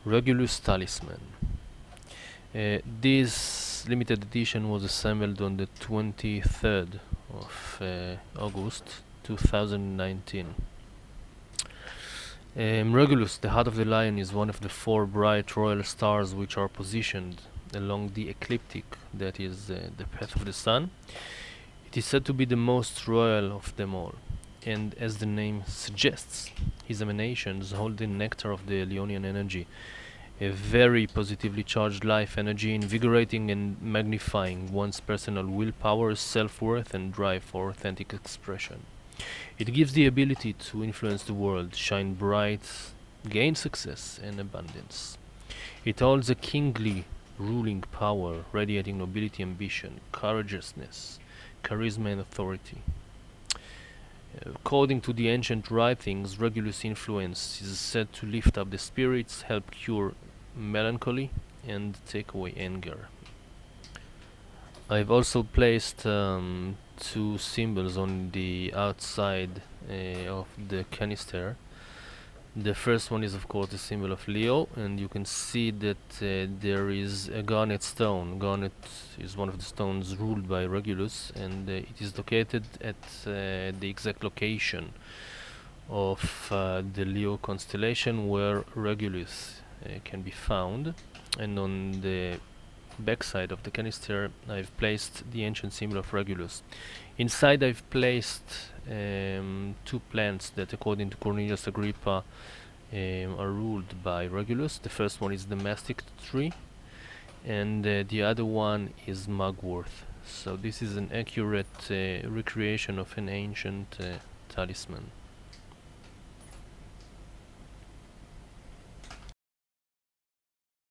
Regulus Talisman. This limited edition was assembled on the 23rd of August 2019. Regulus, the heart of the lion, is one of the four bright royal stars which are positioned along the ecliptic, that is the path of the sun. It is said to be the most royal of them all, and as the name suggests, his emanations hold the nectar of the Leonian energy, a very positively charged life energy, invigorating and magnifying one's personal willpower, self-worth, and drive for authentic expression. It gives the ability to influence the world, shine bright, gain success and abundance. It holds a kingly ruling power, radiating nobility, ambition, courageousness, charisma, and authority. According to the ancient writings, Regulus' influence is said to lift up the spirits, help cure melancholy, and take away anger. I've also placed two symbols on the outside of the canister. The first one is of course the symbol of Leo, and you can see that there is a garnet stone. Garnet is one of the stones ruled by Regulus, and it is located at the exact location of the Leo constellation where Regulus can be found. And on the backside of the canister I've placed the ancient symbol of Regulus. Inside I've placed two plants that, according to Cornelius Agrippa, are ruled by Regulus. The first one is the Mastic tree, and the other one is mugwort. So this is an accurate recreation of an ancient talisman.